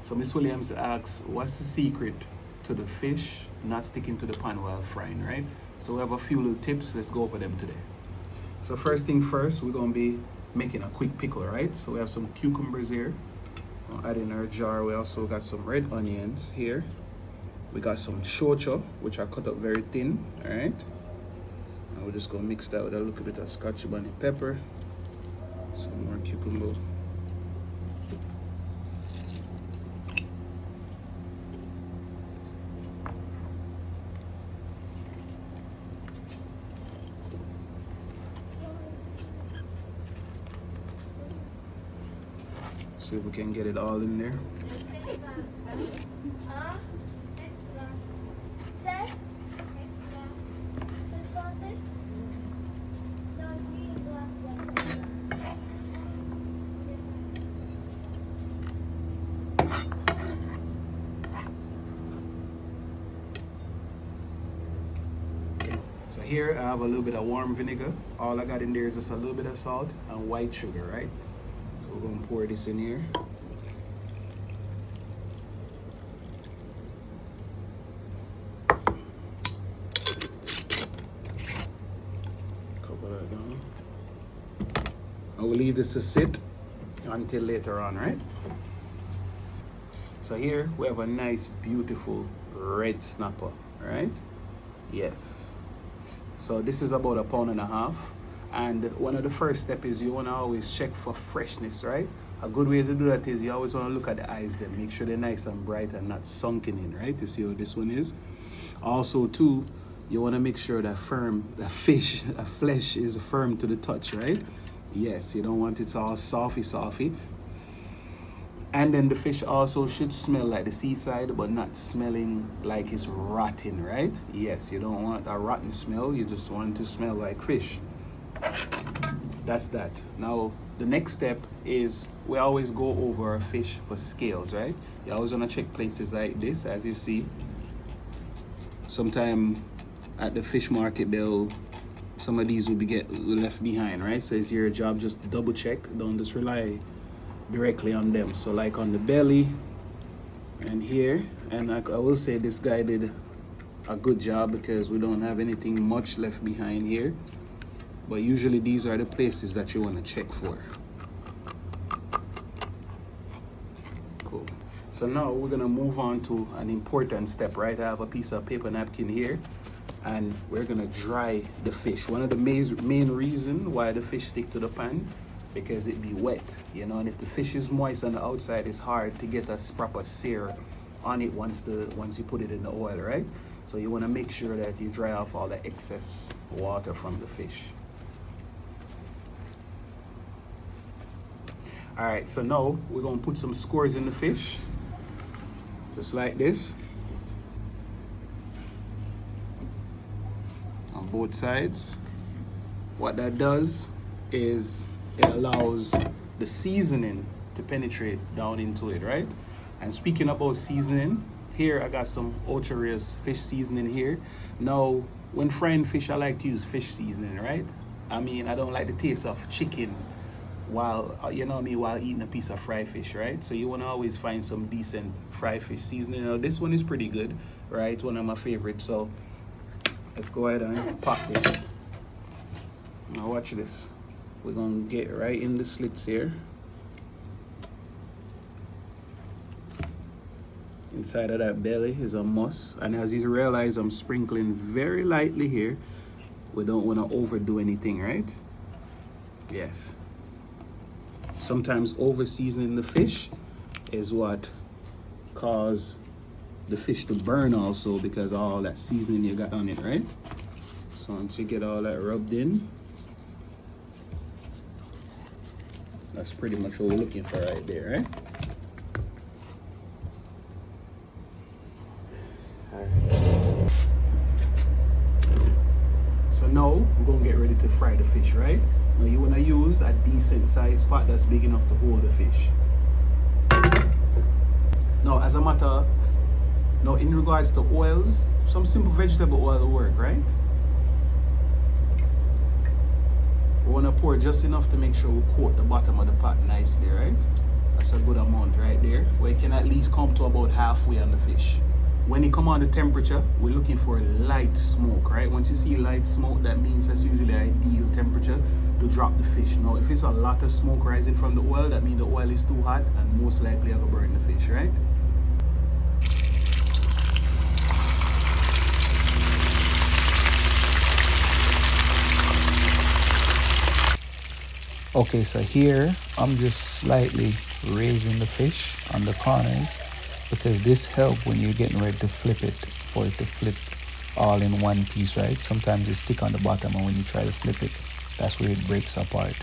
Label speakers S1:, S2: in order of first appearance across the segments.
S1: So Miss Williams asks, what's the secret to the fish not sticking to the pan while frying, right? So we have a few little tips. Let's go over them today. So first thing first, we're gonna be making a quick pickle, right? So we have some cucumbers here. We'll add in our jar. We also got some red onions here. We got some shocha, which I cut up very thin, all right? And we're just gonna mix that with a little bit of scotch bonnet pepper. Some more cucumber. See if we can get it all in there. So here I have a little bit of warm vinegar. All I got in there is just a little bit of salt and white sugar, right? So we're gonna pour this in here. Cover that down. I will leave this to sit until later on, right? So here we have a nice, beautiful red snapper, right? Yes. So this is about 1.5 pounds. And one of the first steps is you want to always check for freshness, right? A good way to do that is you always want to look at the eyes then, make sure they're nice and bright and not sunken in, right? You see how this one is. Also too, you want to make sure that flesh is firm to the touch, right? Yes, you don't want it all softy. And then the fish also should smell like the seaside, but not smelling like it's rotten, right? Yes, you don't want a rotten smell, you just want it to smell like fish. That's that. Now the next step is we always go over our fish for scales, right? You always want to check places like this. As you see, sometime at the fish market some of these will get left behind, right? So it's your job just to double check, don't just rely directly on them. So like on the belly and here, and I will say this guy did a good job because we don't have anything much left behind here. But usually these are the places that you want to check for. Cool. So now we're gonna move on to an important step, right? I have a piece of paper napkin here and we're gonna dry the fish. One of the main reason why the fish stick to the pan, because it be wet, you know, and if the fish is moist on the outside, it's hard to get a proper sear on it once you put it in the oil, right? So you wanna make sure that you dry off all the excess water from the fish. All right, so now we're gonna put some scores in the fish, just like this, on both sides. What that does is it allows the seasoning to penetrate down into it, right? And speaking about seasoning, here I got some Ultra Rare's fish seasoning here. Now, when frying fish, I like to use fish seasoning, right? I mean, I don't like the taste of chicken while while eating a piece of fried fish, right? So you want to always find some decent fried fish seasoning. Now this one is pretty good, right? One of my favorites. So let's go ahead and pop this. Now watch this. We're gonna get right in the slits here. Inside of that belly is a must, and as you realize, I'm sprinkling very lightly here. We don't want to overdo anything, right? Yes. Sometimes over seasoning the fish is what cause the fish to burn also, because of all that seasoning you got on it, right? So once you get all that rubbed in, that's pretty much what we're looking for right there, right? Alright. So now we're gonna get ready to fry the fish, right? Now you wanna use a decent sized pot that's big enough to hold the fish. Now in regards to oils, some simple vegetable oil will work, right? We wanna pour just enough to make sure we coat the bottom of the pot nicely, right? That's a good amount right there. We can at least come to about halfway on the fish. When it come on the temperature, we're looking for light smoke, right? Once you see light smoke, that means that's usually the ideal temperature to drop the fish. Now, if it's a lot of smoke rising from the oil, that means the oil is too hot and most likely I will burn the fish, right? Okay, so here I'm just slightly raising the fish on the corners because this helps when you're getting ready to flip it, for it to flip all in one piece, right? Sometimes it stick on the bottom and when you try to flip it, that's where it breaks apart.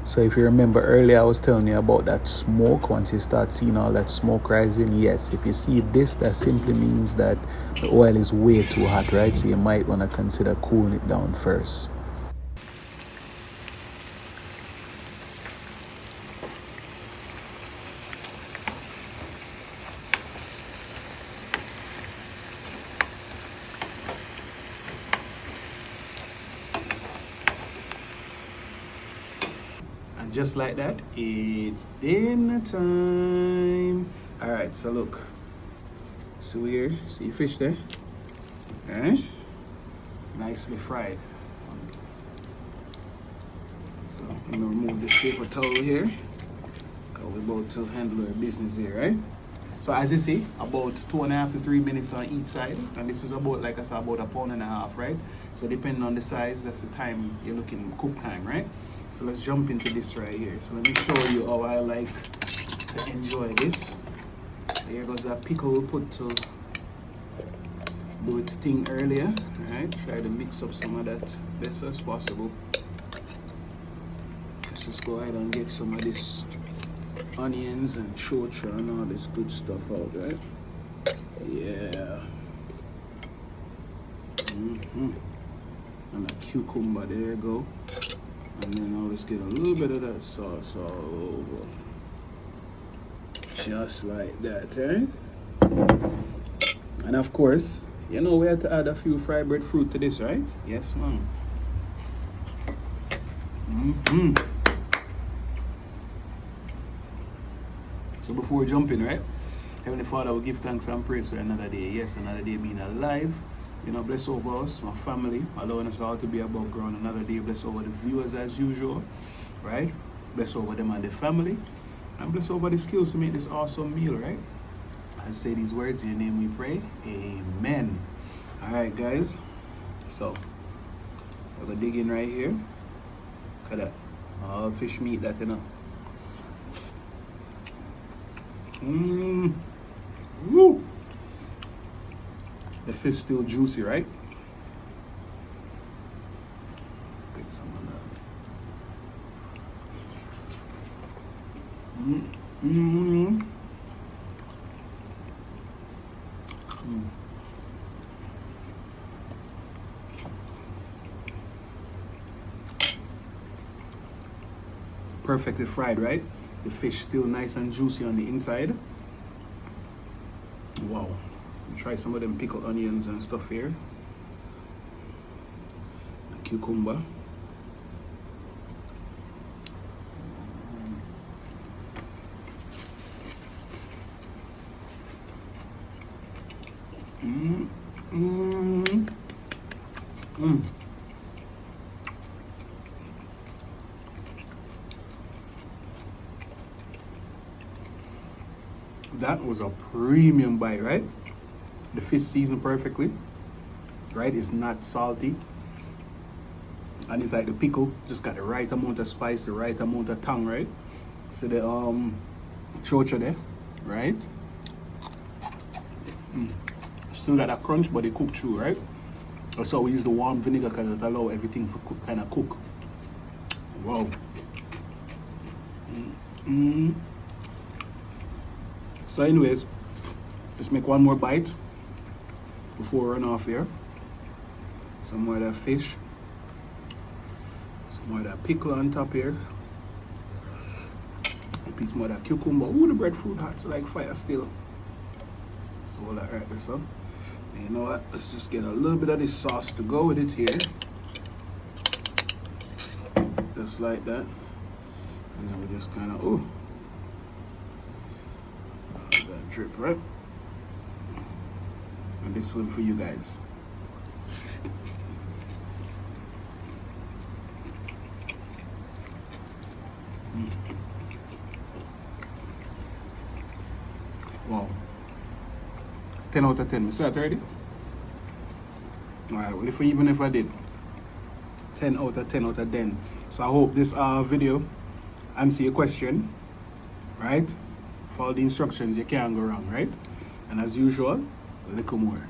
S1: So if you remember earlier, I was telling you about that smoke. Once you start seeing all that smoke rising, yes, if you see this, that simply means that the oil is way too hot, right? So you might want to consider cooling it down first. Just like that, it's dinner time. All right, so look, so here, see fish there, all right, nicely fried. So I'm gonna remove this paper towel here because we're about to handle our business here, right? So as you see, about 2.5 to 3 minutes on each side, and this is about, like I said, about 1.5 pounds, right? So depending on the size, that's the time you're looking, cook time, right? So let's jump into this right here. So let me show you how I like to enjoy this. Here goes that pickle we put to do its thing earlier. Alright, try to mix up some of that as best as possible. Let's just go ahead and get some of this onions and chocha and all this good stuff out, right? Yeah. And a cucumber, there you go. And then I'll just get a little bit of that sauce all over. Just like that, right? And of course, you know we have to add a few fried breadfruit to this, right? Yes, ma'am. So before we jump in, right? Heavenly Father, we give thanks and praise for another day. Yes, another day being alive. You know, bless over us, my family, allowing us all to be above ground another day. Bless over the viewers as usual, right? Bless over them and their family. And bless over the skills to make this awesome meal, right? I say these words in your name we pray. Amen. Alright, guys. So, we're going to dig in right here. Look at that. All fish meat that, you know. Woo! The fish still juicy, right? Get some of that. Perfectly fried, right? The fish still nice and juicy on the inside. Wow. Try some of them pickled onions and stuff here. Cucumber. That was a premium bite, right? The fish seasoned perfectly, right? It's not salty. And it's like the pickle just got the right amount of spice, the right amount of tang, right? So the chocha there, right? Still got that crunch, but it cooked through, right? That's why we use the warm vinegar because it allows everything to kind of cook. Wow. So anyways, let's make one more bite before we run off here. Some more of that fish. Some more of that pickle on top here. A piece more of that cucumber. Ooh, the breadfruit hot like fire still. So all that right there, so. And you know what? Let's just get a little bit of this sauce to go with it here. Just like that. And then we just kind of, ooh. That drip, right? And this one for you guys. Wow. 10 out of 10. Is that already? Alright, well even if I did 10 out of 10 out of 10. So I hope this video answer your question. Right? Follow the instructions, you can't go wrong, right? And as usual, a little more.